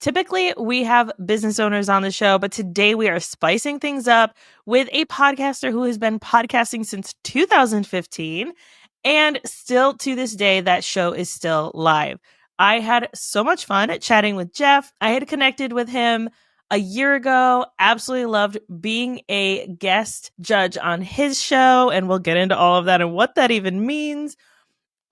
Typically, we have business owners on the show, but today we are spicing things up with a podcaster who has been podcasting since 2015. And still to this day, that show is still live. I had so much fun chatting with Jeff. I had connected with him a year ago. Absolutely loved being a guest judge on his show. And we'll get into all of that and what that even means.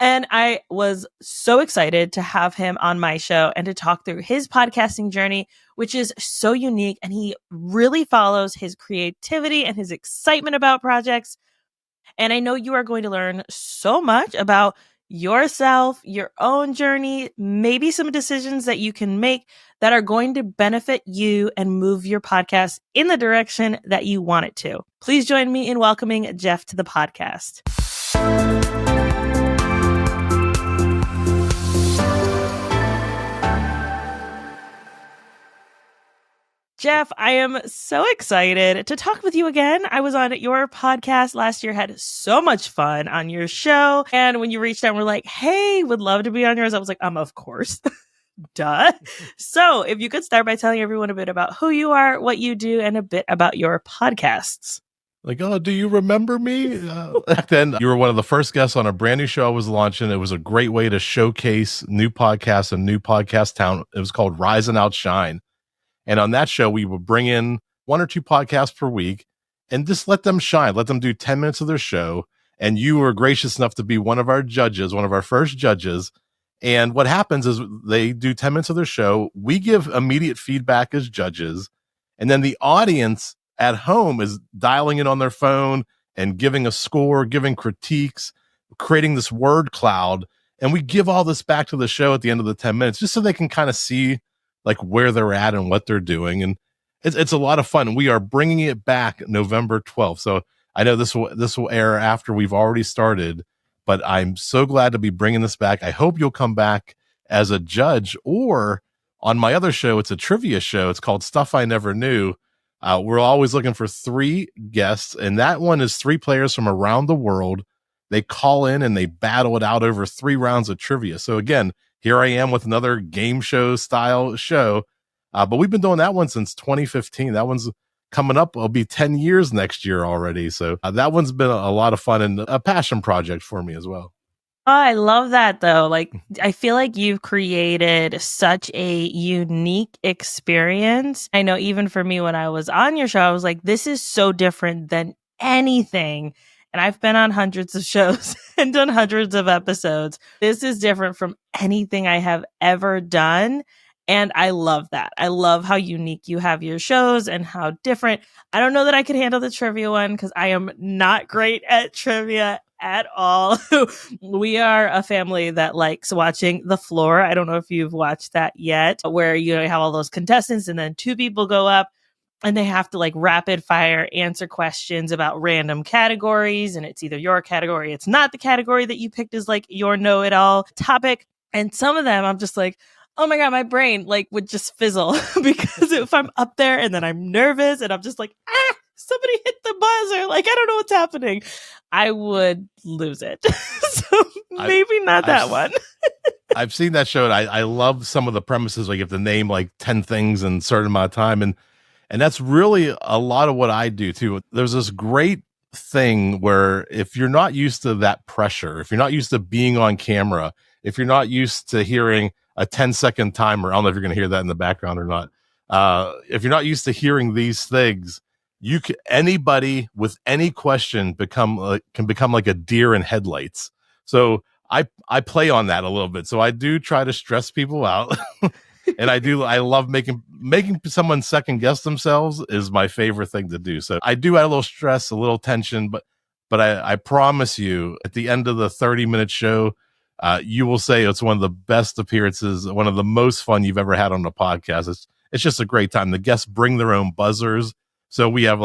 And I was so excited to have him on my show and to talk through his podcasting journey, which is so unique. And he really follows his creativity and his excitement about projects. And I know you are going to learn so much about yourself, your own journey, maybe some decisions that you can make that are going to benefit you and move your podcast in the direction that you want it to. Please join me in welcoming Jeff to the podcast. Jeff, I am so excited to talk with you again. I was on your podcast last year, had so much fun on your show. And when you reached out and were like, hey, would love to be on yours, I was like, of course. Duh. So if you could start by telling everyone a bit about who you are, what you do, and a bit about your podcasts. Like, oh, do you remember me? Back then, you were one of the first guests on a brand new show I was launching. It was a great way to showcase new podcasts and new podcast town. It was called Rise and Outshine. And on that show, we would bring in 1 or 2 podcasts per week and just let them shine, let them do 10 minutes of their show. And you were gracious enough to be one of our judges, one of our first judges. And what happens is they do 10 minutes of their show. We give immediate feedback as judges. And then the audience at home is dialing in on their phone and giving a score, giving critiques, creating this word cloud. And we give all this back to the show at the end of the 10 minutes, just so they can kind of see like where they're at and what they're doing. And it's a lot of fun. We are bringing it back November 12th. So I know this will air after we've already started, but I'm so glad to be bringing this back. I hope you'll come back as a judge, or on my other show. It's a trivia show. It's called Stuff I Never Knew. We're always looking for 3 guests, and that one is 3 players from around the world. They call in and they battle it out over 3 rounds of trivia. So again, here I am with another game show style show. But we've been doing that one since 2015. That one's coming up. It'll be 10 years next year already. So that one's been a lot of fun and a passion project for me as well. Oh, I love that though. Like, I feel like you've created such a unique experience. I know even for me, when I was on your show, I was like, this is so different than anything. And I've been on hundreds of shows and done hundreds of episodes. This is different from anything I have ever done. And I love that. I love how unique you have your shows and how different. I don't know that I could handle the trivia one because I am not great at trivia at all. We are a family that likes watching The Floor. I don't know if you've watched that yet, where you have all those contestants and then 2 people go up and they have to like rapid fire answer questions about random categories. And it's either your category, it's not the category that you picked as like your know-it-all topic. And some of them I'm just like, oh my God, my brain like would just fizzle because if I'm up there and then I'm nervous and I'm just like, somebody hit the buzzer. Like, I don't know what's happening. I would lose it. So maybe not that one. I've seen that show and I love some of the premises. Like you have to name like 10 things in a certain amount of time. And that's really a lot of what I do too. There's this great thing where if you're not used to that pressure, if you're not used to being on camera, if you're not used to hearing a 10-second timer, I don't know if you're going to hear that in the background or not. If you're not used to hearing these things, anybody with any question can become like a deer in headlights. So I play on that a little bit. So I do try to stress people out. And I love making someone second guess themselves is my favorite thing to do. So I do add a little stress, a little tension, but I promise you at the end of the 30-minute show, you will say it's one of the best appearances, one of the most fun you've ever had on the podcast. It's just a great time. The guests bring their own buzzers. So we have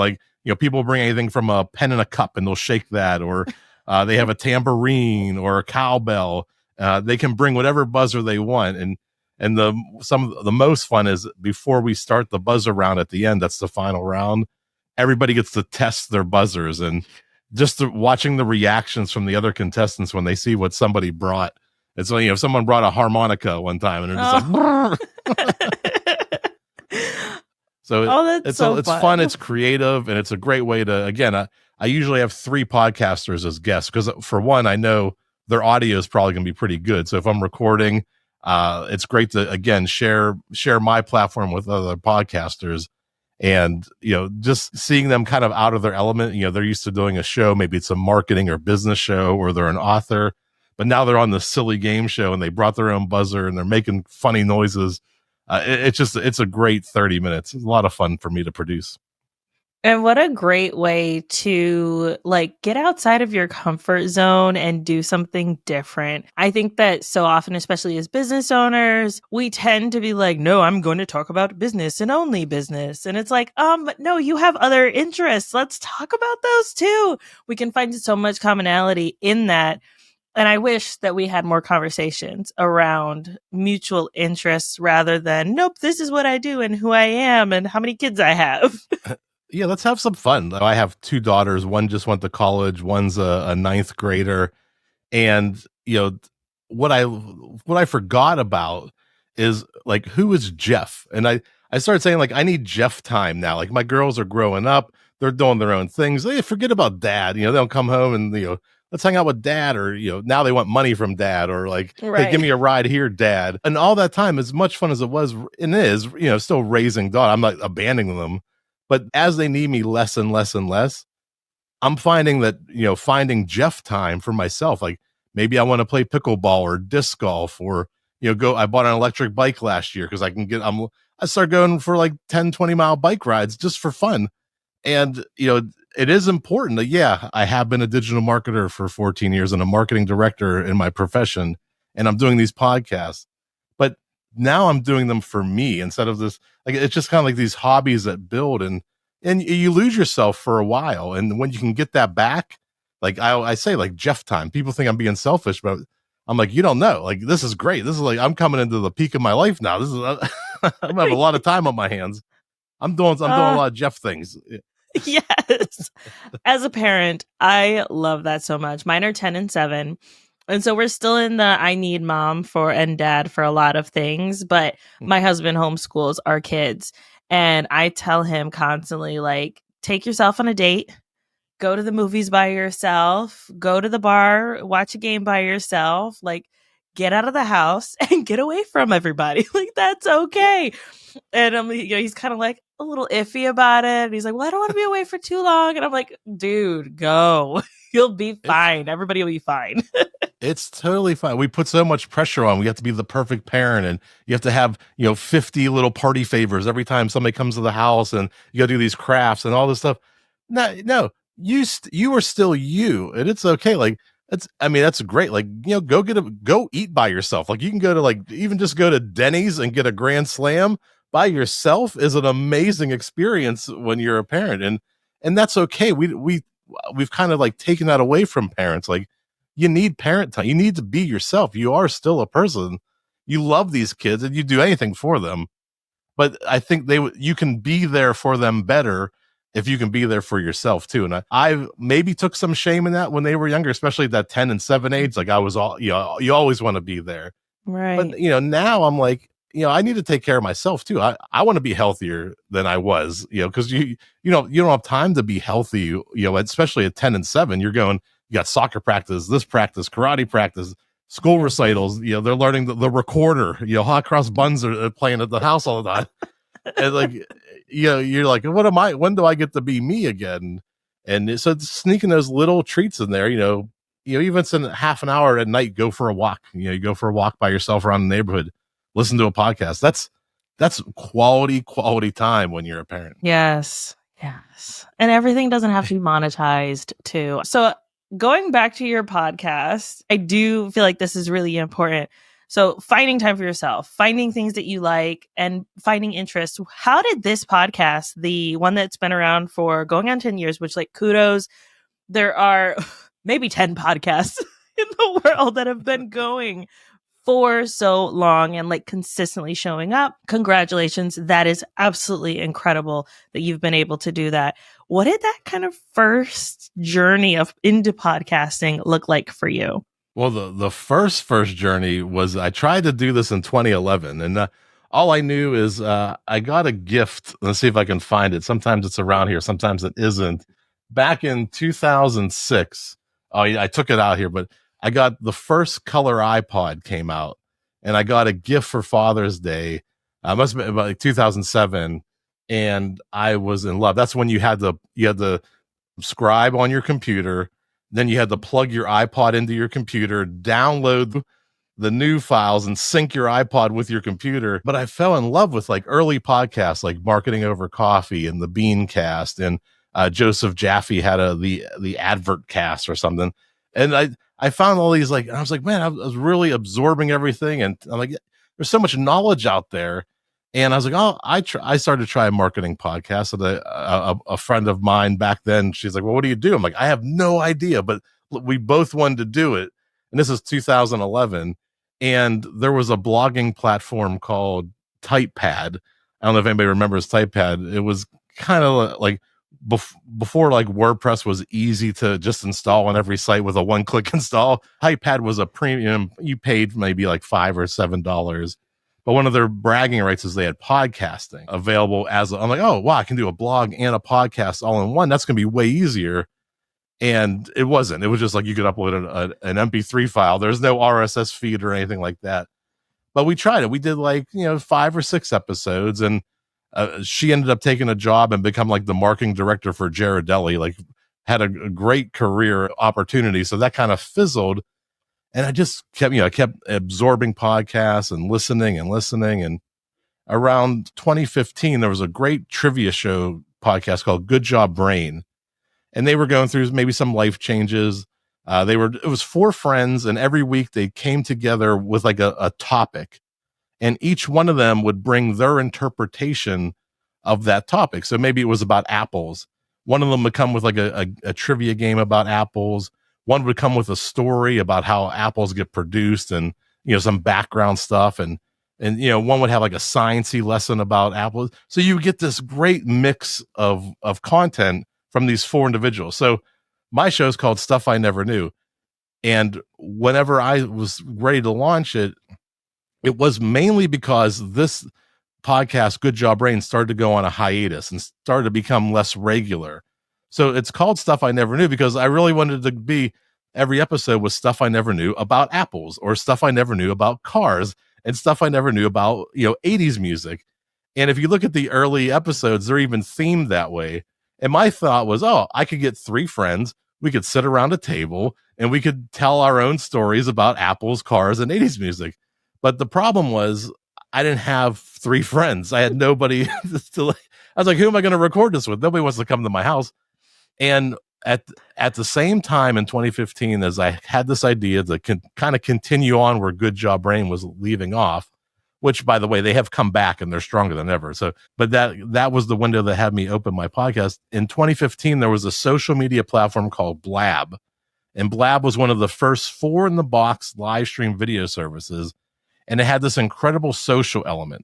people bring anything from a pen and a cup and they'll shake that, or they have a tambourine or a cowbell. They can bring whatever buzzer they want. And the most fun is before we start the buzzer round at the end, that's the final round. Everybody gets to test their buzzers, and just watching the reactions from the other contestants when they see what somebody brought. It's like, if someone brought a harmonica one time and they're just like, So Oh, that's so it's fun, fun. it's creative, and it's a great way to, again, I usually have 3 podcasters as guests because for one, I know their audio is probably going to be pretty good. So if I'm recording, it's great to, again, share my platform with other podcasters. And, just seeing them kind of out of their element, they're used to doing a show, maybe it's a marketing or business show, or they're an author, but now they're on the silly game show and they brought their own buzzer and they're making funny noises. It's a great 30 minutes. It's a lot of fun for me to produce. And what a great way to like get outside of your comfort zone and do something different. I think that so often, especially as business owners, we tend to be like, no, I'm going to talk about business and only business. And it's like, no, you have other interests. Let's talk about those too. We can find so much commonality in that. And I wish that we had more conversations around mutual interests rather than, nope, this is what I do and who I am and how many kids I have. Yeah, let's have some fun. I have 2 daughters. One just went to college. One's a ninth grader. And, what I forgot about is like, who is Jeff? And I started saying like, I need Jeff time now. Like my girls are growing up. They're doing their own things. They forget about dad. They'll come home and, let's hang out with dad, or, now they want money from dad, or like, hey, give me a ride here, dad. And all that time, as much fun as it was and is, still raising daughter. I'm not abandoning them, but as they need me less and less and less, I'm finding that, finding Jeff time for myself, like maybe I want to play pickleball or disc golf, or, I bought an electric bike last year because I started going for like 10, 20-mile bike rides just for fun. And, it is important that, yeah, I have been a digital marketer for 14 years and a marketing director in my profession, and I'm doing these podcasts, but now I'm doing them for me instead of this. Like, it's just kind of like these hobbies that build, and you lose yourself for a while. And when you can get that back, like I say, like Jeff time, people think I'm being selfish, but I'm like, you don't know, like, this is great. This is like, I'm coming into the peak of my life now. This is, I'm gonna have a lot of time on my hands. I'm doing a lot of Jeff things. Yes. As a parent, I love that so much. Mine are 10 and 7. And so we're still in the I need mom for and dad for a lot of things, but my husband homeschools our kids. And I tell him constantly, like, take yourself on a date, go to the movies by yourself, go to the bar, watch a game by yourself, like, get out of the house and get away from everybody. Like, that's okay. And he's kind of like a little iffy about it. And he's like, well, I don't want to be away for too long. And I'm like, dude, go. You'll be fine. Everybody will be fine. It's totally fine. We put so much pressure on. We have to be the perfect parent, and you have to have, 50 little party favors every time somebody comes to the house, and you got to do these crafts and all this stuff. No, you are still you, and it's okay. Like, that's great. Like, go eat by yourself. Like, you can go to, like, even just go to Denny's and get a Grand Slam by yourself is an amazing experience when you're a parent. And that's okay. We've kind of like taken that away from parents. Like, you need parent time. You need to be yourself. You are still a person. You love these kids and you do anything for them. But I think you can be there for them better if you can be there for yourself too. And I maybe took some shame in that when they were younger, especially at that 10 and 7 age. Like, I was all, you always want to be there. Right. But, now I'm like, I need to take care of myself too. I want to be healthier than I was, because you don't have time to be healthy, especially at 10 and 7. You got soccer practice, this practice, karate practice, school recitals. They're learning the recorder. Hot cross buns are playing at the house all the time. And like, you're like, what am I? When do I get to be me again? And so sneaking those little treats in there, even if it's in half an hour at night, go for a walk. You go for a walk by yourself around the neighborhood, listen to a podcast. That's quality time when you're a parent. Yes. And everything doesn't have to be monetized too. So going back to your podcast, I do feel like this is really important. So finding time for yourself, finding things that you like, and finding interest. How did this podcast, the one that's been around for going on 10 years, which, like, kudos, there are maybe 10 podcasts in the world that have been going for so long and, like, consistently showing up. Congratulations. That is absolutely incredible that you've been able to do that. What did that kind of first journey into podcasting look like for you? Well, the first journey was, I tried to do this in 2011, and All I knew is I got a gift. Let's see if I can find it. Sometimes it's around here, sometimes it isn't. Back in 2006, oh, yeah, I took it out here, but I got the first color iPod came out, and I got a gift for Father's Day. Must have been about like 2007, and I was in love. That's when you had to subscribe on your computer, then you had to plug your iPod into your computer, download the new files and sync your iPod with your computer. But I fell in love with like early podcasts like Marketing Over Coffee and the Beancast, and Joseph Jaffe had the Advert Cast or something. And I found all these, like, I was like, man, I was really absorbing everything, and I'm like, there's so much knowledge out there. And I was like, oh, I started to try a marketing podcast. And a friend of mine back then, she's like, well, what do you do? I'm like, I have no idea, but we both wanted to do it. And this is 2011. And there was a blogging platform called TypePad. I don't know if anybody remembers TypePad. It was kind of like before like WordPress was easy to just install on every site with a one-click install. TypePad was a premium. You paid maybe like $5 or $7. But one of their bragging rights is they had podcasting available I'm like, oh, wow, I can do a blog and a podcast all in one. That's going to be way easier. And it wasn't. It was just like you could upload an MP3 file. There's no RSS feed or anything like that. But we tried it. We did like, 5 or 6 episodes, and she ended up taking a job and become like the marketing director for Ghirardelli, like had a great career opportunity. So that kind of fizzled. And I just kept absorbing podcasts and listening. And around 2015, there was a great trivia show podcast called Good Job Brain. And they were going through maybe some life changes. It was 4 friends, and every week they came together with like a topic, and each one of them would bring their interpretation of that topic. So maybe it was about apples. One of them would come with like a trivia game about apples. One would come with a story about how apples get produced, and some background stuff, and one would have like a sciencey lesson about apples. So you get this great mix of content from these 4 individuals. So my show is called Stuff I Never Knew. And whenever I was ready to launch it, it was mainly because this podcast, Good Job Brain, started to go on a hiatus and started to become less regular. So it's called Stuff I Never Knew because I really wanted to be, every episode was stuff I never knew about apples, or stuff I never knew about cars, and stuff I never knew about, 80s music. And if you look at the early episodes, they're even themed that way. And my thought was, oh, I could get 3 friends. We could sit around a table and we could tell our own stories about apples, cars, and 80s music. But the problem was I didn't have 3 friends. I had nobody to, I was like, who am I going to record this with? Nobody wants to come to my house. And at the same time in 2015, as I had this idea to kind of continue on where Good Job Brain was leaving off, which, by the way, they have come back and they're stronger than ever. So, but that was the window that had me open my podcast. In 2015, there was a social media platform called Blab. And Blab was one of the first 4 in the box live stream video services. And it had this incredible social element.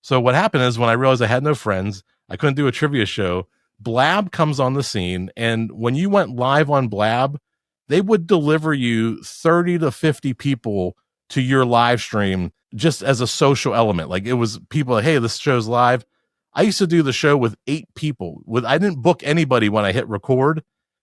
So what happened is, when I realized I had no friends, I couldn't do a trivia show, Blab comes on the scene. And when you went live on Blab, they would deliver you 30 to 50 people to your live stream just as a social element. Like, it was people like, hey, this show's live. I used to do the show with 8 people. I didn't book anybody when I hit record.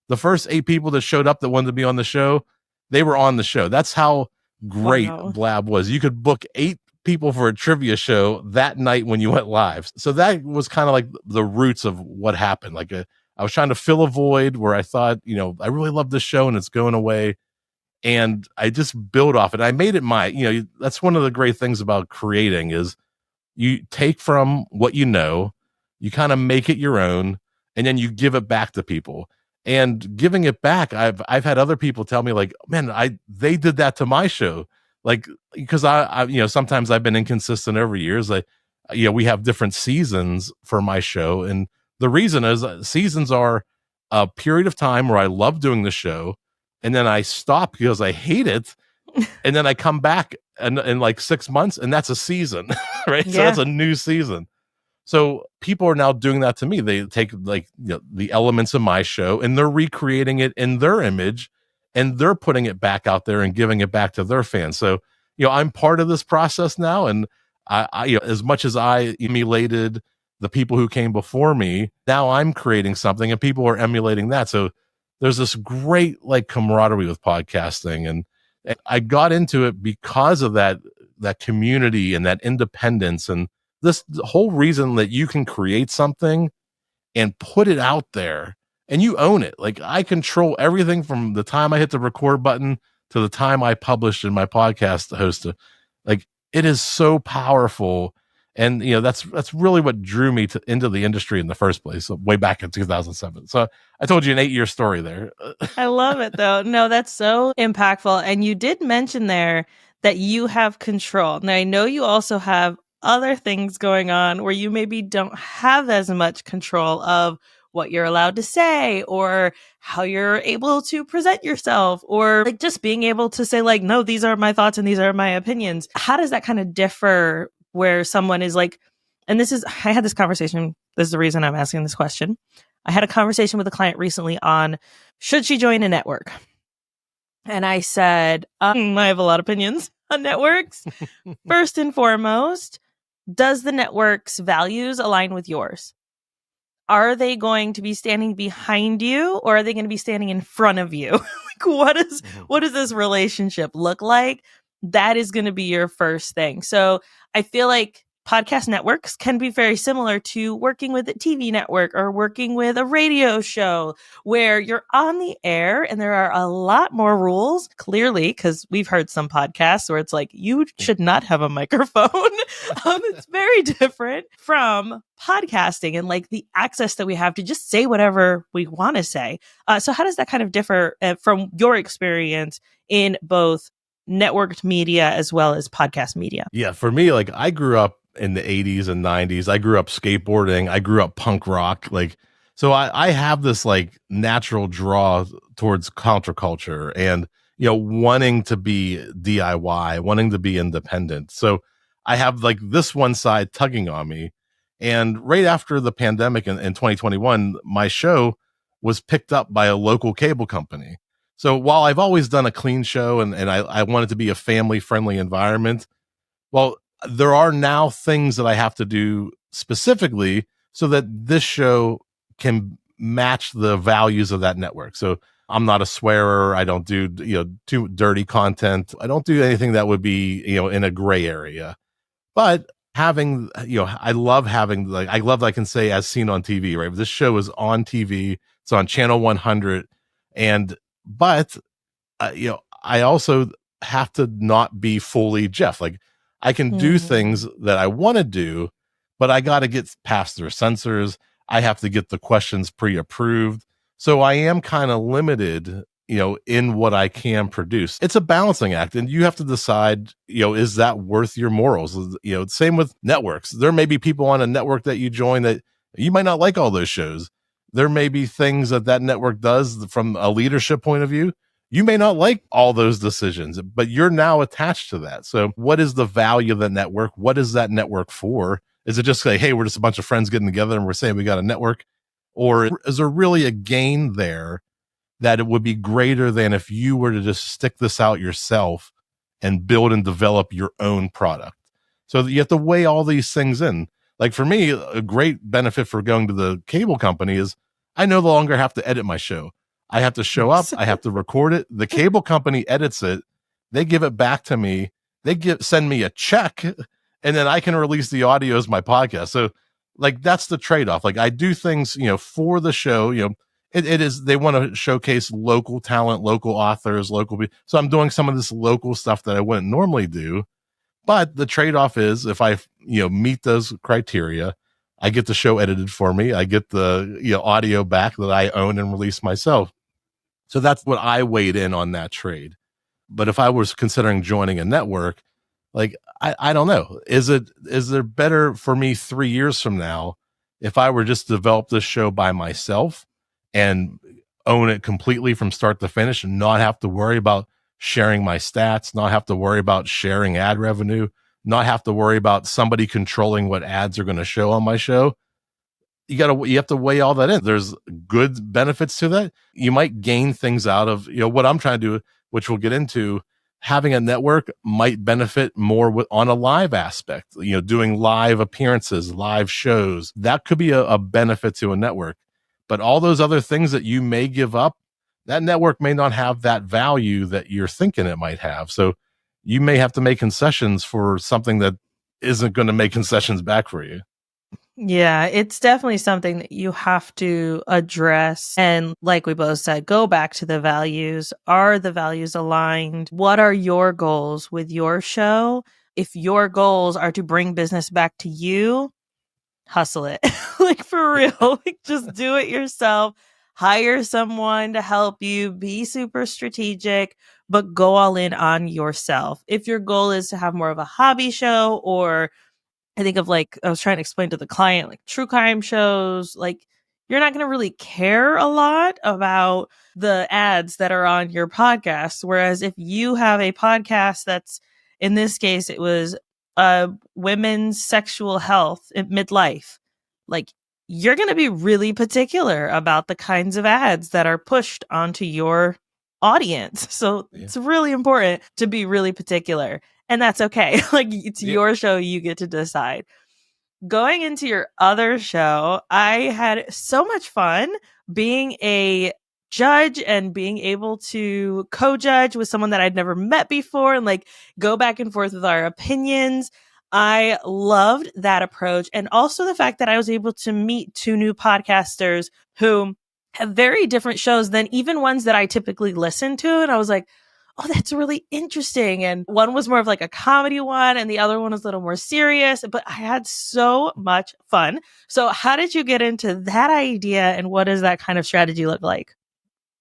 The first 8 people that showed up that wanted to be on the show, they were on the show. That's how great Blab was. You could book 8 people for a trivia show that night when you went live. So that was kind of like the roots of what happened. Like, I was trying to fill a void where I thought, I really love this show and it's going away. And I just built off it. I made it that's one of the great things about creating is you take from what you kind of make it your own, and then you give it back to people. And giving it back, I've had other people tell me, like, man, they did that to my show. Like, because I sometimes I've been inconsistent over years. We have different seasons for my show. And the reason is seasons are a period of time where I love doing the show, and then I stop because I hate it. And then I come back in like 6 months, and that's a season, right? Yeah. So that's a new season. So people are now doing that to me. They take like the elements of my show and they're recreating it in their image, and they're putting it back out there and giving it back to their fans. So, I'm part of this process now, and As much as I emulated the people who came before me, now I'm creating something and people are emulating that. So there's this great like camaraderie with podcasting. And I got into it because of that community and that independence and this whole reason that you can create something and put it out there and you own it. Like I control everything from the time I hit the record button to the time I published in my podcast host. Like it is so powerful. And that's really what drew me into the industry in the first place, way back in 2007. So I told you an 8-year story there. I love it though. No, that's so impactful. And you did mention there that you have control. Now I know you also have other things going on where you maybe don't have as much control of what you're allowed to say or how you're able to present yourself or like just being able to say like, no, these are my thoughts and these are my opinions. How does that kind of differ where someone is like, and I had this conversation. This is the reason I'm asking this question. I had a conversation with a client recently on should she join a network? And I said, I have a lot of opinions on networks. First and foremost, does the network's values align with yours? Are they going to be standing behind you or are they going to be standing in front of you? Like, what does this relationship look like? That is going to be your first thing. So I feel like podcast networks can be very similar to working with a TV network or working with a radio show where you're on the air and there are a lot more rules, clearly, because we've heard some podcasts where it's like, you should not have a microphone. It's very different from podcasting and like the access that we have to just say whatever we want to say. So how does that kind of differ from your experience in both networked media as well as podcast media? Yeah, for me, like I grew up in the 80s and 90s. I grew up skateboarding. I grew up punk rock. Like, so I have this like natural draw towards counterculture and, wanting to be DIY, wanting to be independent. So I have like this one side tugging on me. And right after the pandemic in 2021, my show was picked up by a local cable company. So while I've always done a clean show and I want it to be a family friendly environment, well, there are now things that I have to do specifically so that this show can match the values of that network. So I'm not a swearer. I don't do, too dirty content. I don't do anything that would be, in a gray area. But having, I love having I love that I can say as seen on TV, right? This show is on TV. It's on channel 100. But I also have to not be fully Jeff. Like I can do things that I want to do, but I got to get past their censors. I have to get the questions pre-approved. So I am kind of limited, in what I can produce. It's a balancing act and you have to decide, is that worth your morals? Same with networks. There may be people on a network that you join that you might not like all those shows. There may be things that network does from a leadership point of view. You may not like all those decisions, but you're now attached to that. So what is the value of the network? What is that network for? Is it just like, hey, we're just a bunch of friends getting together and we're saying we got a network? Or is there really a gain there that it would be greater than if you were to just stick this out yourself and build and develop your own product? So you have to weigh all these things in. Like for me, a great benefit for going to the cable company is I no longer have to edit my show. I have to show up. I have to record it. The cable company edits it. They give it back to me. Send me a check, and then I can release the audio as my podcast. So like, that's the trade-off. Like I do things, for the show, it is, they want to showcase local talent, local authors, so I'm doing some of this local stuff that I wouldn't normally do. But the trade-off is if I, meet those criteria, I get the show edited for me. I get the audio back that I own and release myself. So that's what I weighed in on that trade. But if I was considering joining a network, like, I don't know, is there better for me 3 years from now if I were just to develop this show by myself and own it completely from start to finish and not have to worry about sharing my stats, not have to worry about sharing ad revenue, not have to worry about somebody controlling what ads are going to show on my show? You have to weigh all that in. There's good benefits to that. You might gain things out of, what I'm trying to do, which we'll get into, having a network might benefit more on a live aspect, doing live appearances, live shows. That could be a benefit to a network. But all those other things that you may give up, that network may not have that value that you're thinking it might have. So you may have to make concessions for something that isn't going to make concessions back for you. Yeah, it's definitely something that you have to address. And like we both said, go back to the values. Are the values aligned? What are your goals with your show? If your goals are to bring business back to you, hustle it. Like for real, like just do it yourself. Hire someone to help you, be super strategic, but go all in on yourself. If your goal is to have more of a hobby show, or I think of, like, I was trying to explain to the client, like true crime shows, like you're not going to really care a lot about the ads that are on your podcast. Whereas if you have a podcast that's, in this case, it was women's sexual health in midlife, like you're going to be really particular about the kinds of ads that are pushed onto your audience. So it's really important to be really particular. And that's okay. Like it's your show, you get to decide. Going into your other show, I had so much fun being a judge and being able to co-judge with someone that I'd never met before and like go back and forth with our opinions. I loved that approach. And also the fact that I was able to meet two new podcasters who have very different shows than even ones that I typically listen to. And I was like, oh, that's really interesting. And one was more of like a comedy one, and the other one was a little more serious, but I had so much fun. So how did you get into that idea, and what does that kind of strategy look like?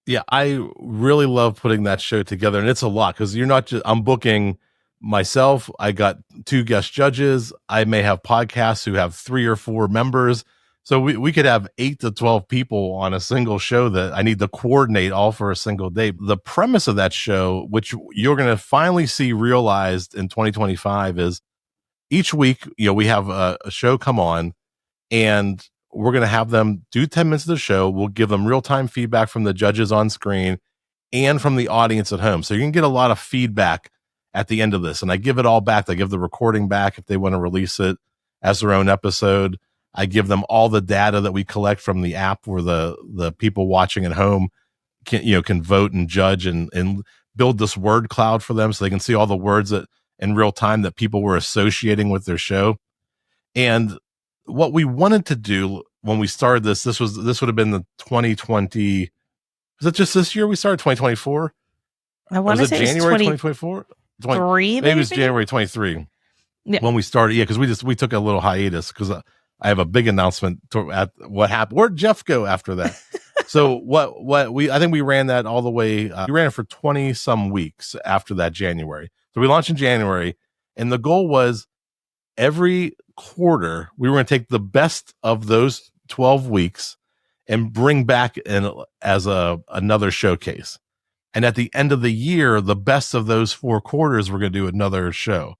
Yeah, I really love putting that show together, and it's a lot because you're not just, I'm booking myself. I got 2 guest judges. I may have podcasts who have 3 or 4 members. So we could have 8 to 12 people on a single show that I need to coordinate all for a single day. The premise of that show, which you're going to finally see realized in 2025, is each week, we have a show come on, and we're going to have them do 10 minutes of the show. We'll give them real-time feedback from the judges on screen and from the audience at home. So you can get a lot of feedback at the end of this. And I give it all back. I give the recording back if they want to release it as their own episode. I give them all the data that we collect from the app where the people watching at home can vote and judge and build this word cloud for them so they can see all the words that in real time that people were associating with their show. And what we wanted to do when we started this would have been the 2020. Was it just this year we started 2024? I want to say January 2024. Maybe it was January 23 when we started. Yeah, because we took a little hiatus because I have a big announcement at what happened. Where'd Jeff go after that? So I think we ran that all the way. We ran it for 20 some weeks after that January. So we launched in January, and the goal was every quarter we were going to take the best of those 12 weeks and bring back as another showcase. And at the end of the year, the best of those 4 quarters, we're going to do another show.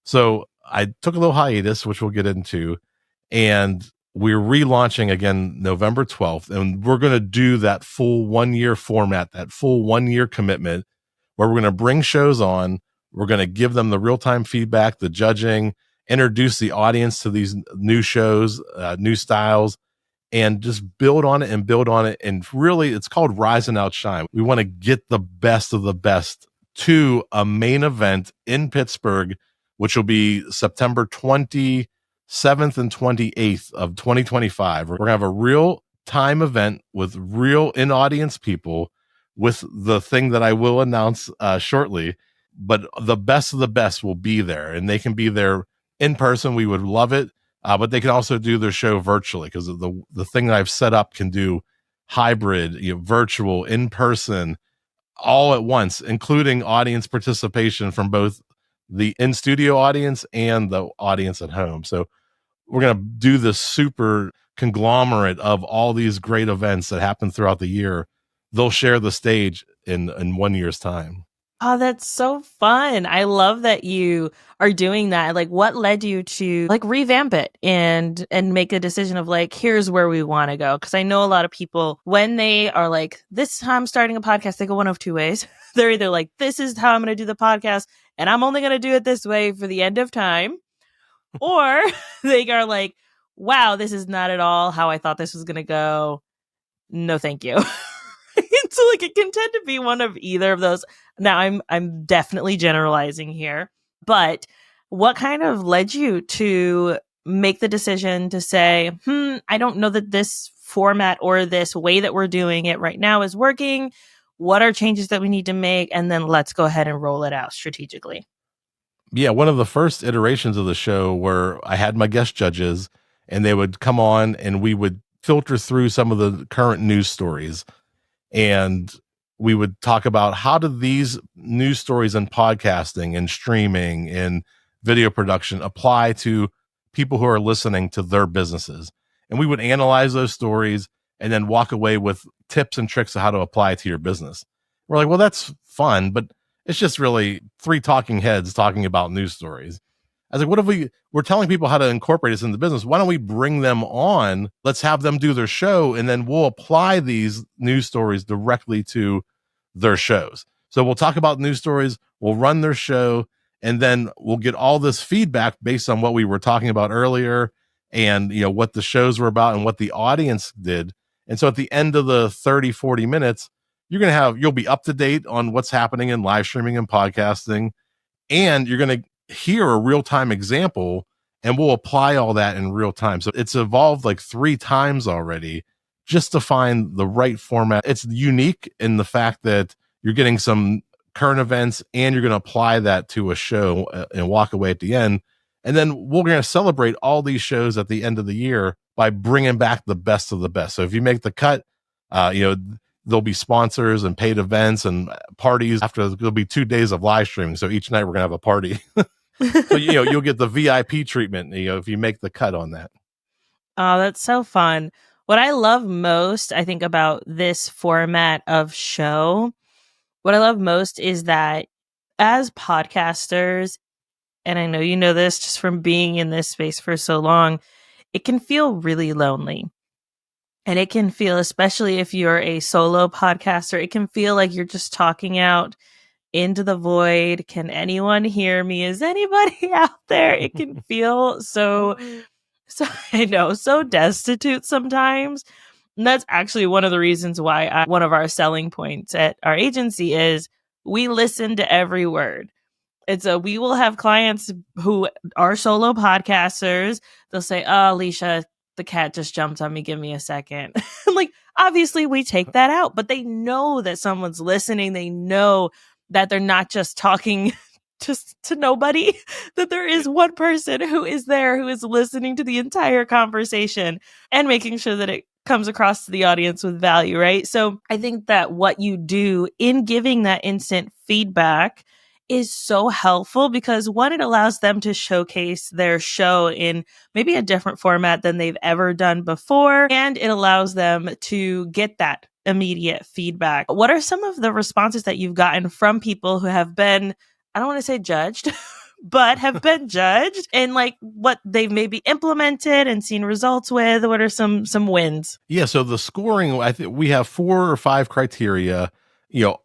So I took a little hiatus, which we'll get into, and we're relaunching again November 12th. And we're going to do that full 1-year format, that full 1-year commitment, where we're going to bring shows on. We're going to give them the real-time feedback, the judging, introduce the audience to these new shows, new styles, and just build on it and build on it. And really, it's called Rise and Outshine. We want to get the best of the best to a main event in Pittsburgh, which will be September 27th and 28th of 2025. We're going to have a real time event with real in-audience people with the thing that I will announce shortly. But the best of the best will be there, and they can be there in person. We would love it. But they can also do their show virtually because the thing that I've set up can do hybrid, virtual, in person, all at once, including audience participation from both the in-studio audience and the audience at home. So we're going to do this super conglomerate of all these great events that happen throughout the year. They'll share the stage in 1 year's time. Oh, that's so fun. I love that you are doing that. Like, what led you to like revamp it and make a decision of like, here's where we want to go? Because I know a lot of people, when they are like, this time I'm starting a podcast, they go one of two ways. They're either like, this is how I'm going to do the podcast, and I'm only going to do it this way for the end of time, or they are like, wow, this is not at all how I thought this was going to go. No, thank you. So like it can tend to be one of either of those. Now I'm definitely generalizing here, but what kind of led you to make the decision to say, I don't know that this format or this way that we're doing it right now is working. What are changes that we need to make? And then let's go ahead and roll it out strategically. Yeah, one of the first iterations of the show where I had my guest judges and they would come on and we would filter through some of the current news stories, and we would talk about how do these news stories in podcasting and streaming and video production apply to people who are listening to their businesses. And we would analyze those stories and then walk away with tips and tricks of how to apply it to your business. We're like, well, that's fun, but it's just really three talking heads talking about news stories. I was like, what if we're telling people how to incorporate this in the business? Why don't we bring them on? Let's have them do their show, and then we'll apply these news stories directly to their shows. So we'll talk about news stories, we'll run their show, and then we'll get all this feedback based on what we were talking about earlier and what the shows were about and what the audience did. And so at the end of the 30, 40 minutes, you'll be up to date on what's happening in live streaming and podcasting, and you're going to hear a real-time example, and we'll apply all that in real time. So it's evolved like 3 times already just to find the right format. It's unique in the fact that you're getting some current events and you're going to apply that to a show and walk away at the end. And then we're going to celebrate all these shows at the end of the year by bringing back the best of the best. So if you make the cut, there'll be sponsors and paid events and parties. After, there'll be 2 days of live streaming. So each night we're going to have a party. So, you'll get the VIP treatment, if you make the cut on that. Oh, that's so fun. What I love most, I think, about this format of show, what I love most is that as podcasters, and I know you know this just from being in this space for so long, it can feel really lonely. And it can feel, especially if you're a solo podcaster, it can feel like you're just talking out into the void. Can anyone hear me? Is anybody out there? It can feel so I know, so destitute sometimes. And that's actually one of the reasons why one of our selling points at our agency is we listen to every word. And so we will have clients who are solo podcasters. They'll say, "Oh, Alicia, the cat just jumped on me. Give me a second." Like, obviously we take that out, but they know that someone's listening. They know that they're not just talking just to nobody, that there is one person who is there, who is listening to the entire conversation and making sure that it comes across to the audience with value, right? So I think that what you do in giving that instant feedback is so helpful because one, it allows them to showcase their show in maybe a different format than they've ever done before. And it allows them to get that immediate feedback. What are some of the responses that you've gotten from people who have been, I don't want to say judged, but have been judged and like what they've maybe implemented and seen results with? What are some wins? Yeah. So the scoring, I think we have 4 or 5 criteria.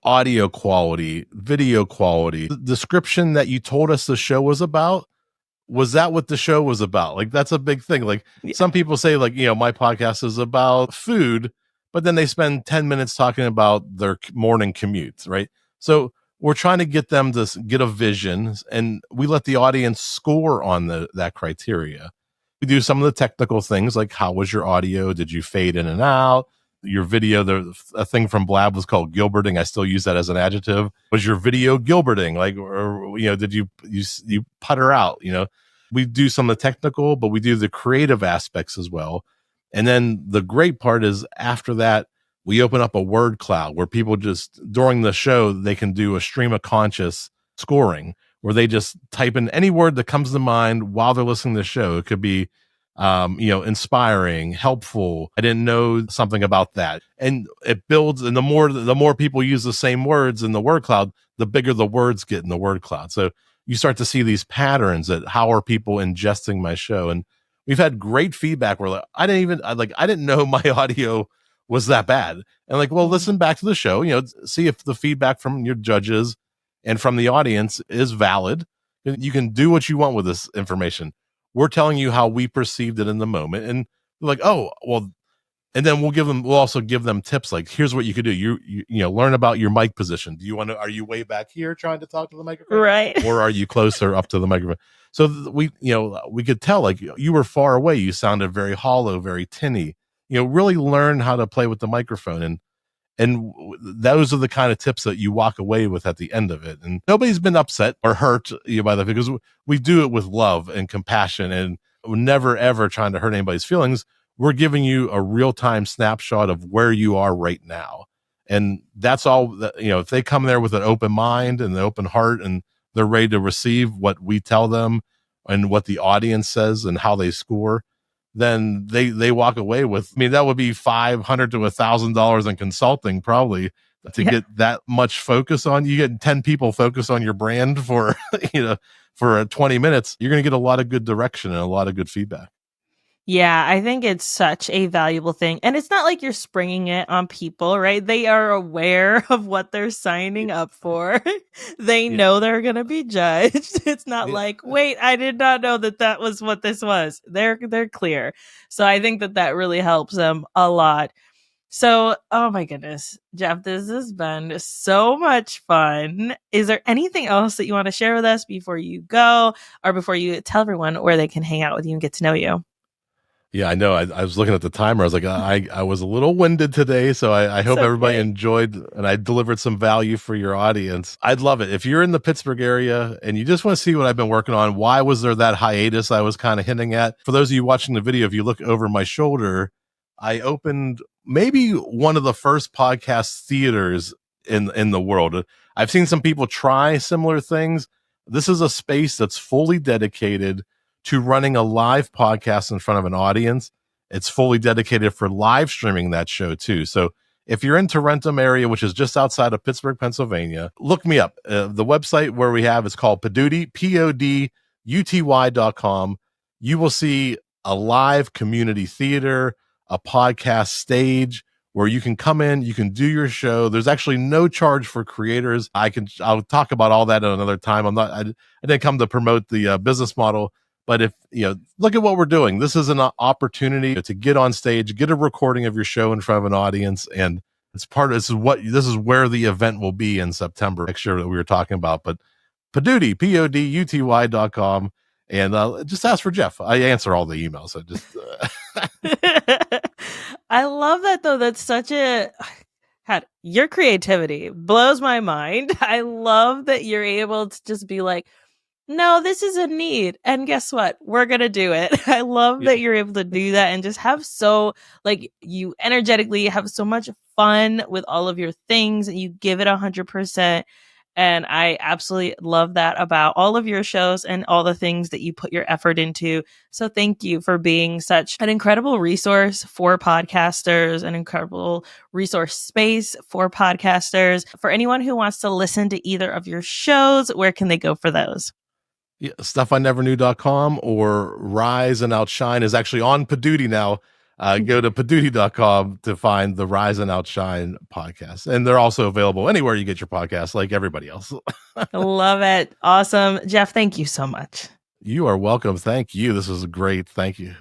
Audio quality, video quality, the description that you told us the show was about. Was that what the show was about? Like, that's a big thing. Like, some people say, like, my podcast is about food, but then they spend 10 minutes talking about their morning commutes, right? So we're trying to get them to get a vision, and we let the audience score on that criteria. We do some of the technical things, like how was your audio? Did you fade in and out? Your video, a thing from Blab was called Gilberting. I still use that as an adjective. Was your video Gilberting? Like, or did you putter out? We do some of the technical, but we do the creative aspects as well. And then the great part is after that, we open up a word cloud where people just during the show, they can do a stream of conscious scoring where they just type in any word that comes to mind while they're listening to the show. It could be inspiring, helpful. I didn't know something about that. And it builds, and the more people use the same words in the word cloud, the bigger the words get in the word cloud. So you start to see these patterns that how are people ingesting my show. And we've had great feedback where like, I didn't know my audio was that bad. And like, well, listen back to the show, see if the feedback from your judges and from the audience is valid. You can do what you want with this information. We're telling you how we perceived it in the moment. And they're like, oh, well, and then we'll also give them tips. Like, here's what you could do. You learn about your mic position. Are you way back here trying to talk to the microphone? Right. Or are you closer up to the microphone? So we could tell like you were far away. You sounded very hollow, very tinny, really learn how to play with the microphone. And those are the kind of tips that you walk away with at the end of it. And nobody's been upset or hurt by that because we do it with love and compassion, and we're never, ever trying to hurt anybody's feelings. We're giving you a real-time snapshot of where you are right now. And that's all that, if they come there with an open mind and an open heart and they're ready to receive what we tell them and what the audience says and how they score, then they walk away with, that would be $500 to $1,000 in consulting probably to get that much focus on. You get 10 people focus on your brand for, for 20 minutes, you're going to get a lot of good direction and a lot of good feedback. Yeah, I think it's such a valuable thing. And it's not like you're springing it on people, right? They are aware of what they're signing up for. They know they're going to be judged. It's not like, wait, I did not know that was what this was. They're clear. So I think that really helps them a lot. So, oh my goodness, Jeff, this has been so much fun. Is there anything else that you want to share with us before you go, or before you tell everyone where they can hang out with you and get to know you? Yeah, I know. I was looking at the timer. I was like, I was a little winded today, so I hope everybody enjoyed and I delivered some value for your audience. I'd love it. If you're in the Pittsburgh area and you just want to see what I've been working on, why was there that hiatus I was kind of hinting at? For those of you watching the video, if you look over my shoulder, I opened maybe one of the first podcast theaters in the world. I've seen some people try similar things. This is a space that's fully dedicated to running a live podcast in front of an audience. It's fully dedicated for live streaming that show too. So if you're in Tarentum area, which is just outside of Pittsburgh, Pennsylvania, look me up. The website where we have is called Poduty, PODUTY.com. You will see a live community theater, a podcast stage where you can come in, you can do your show. There's actually no charge for creators. I'll talk about all that at another time. I didn't come to promote the business model. But if, look at what we're doing. This is an opportunity to get on stage, get a recording of your show in front of an audience. And this is where the event will be in September next year that we were talking about. But Poduty, PODUTY.com. And just ask for Jeff. I answer all the emails. So just. I love that though. That's such your creativity blows my mind. I love that you're able to just be like, no, this is a need. And guess what? We're going to do it. I love that you're able to do that and just have you energetically have so much fun with all of your things and you give it 100%. And I absolutely love that about all of your shows and all the things that you put your effort into. So thank you for being such an incredible resource for podcasters, an incredible resource space for podcasters. For anyone who wants to listen to either of your shows, where can they go for those? Yeah, StuffINeverKnew.com or Rise and Outshine is actually on Poduty now. Go to Poduty.com to find the Rise and Outshine podcast. And they're also available anywhere you get your podcasts, like everybody else. Love it. Awesome. Jeff, thank you so much. You are welcome. Thank you. This was great. Thank you.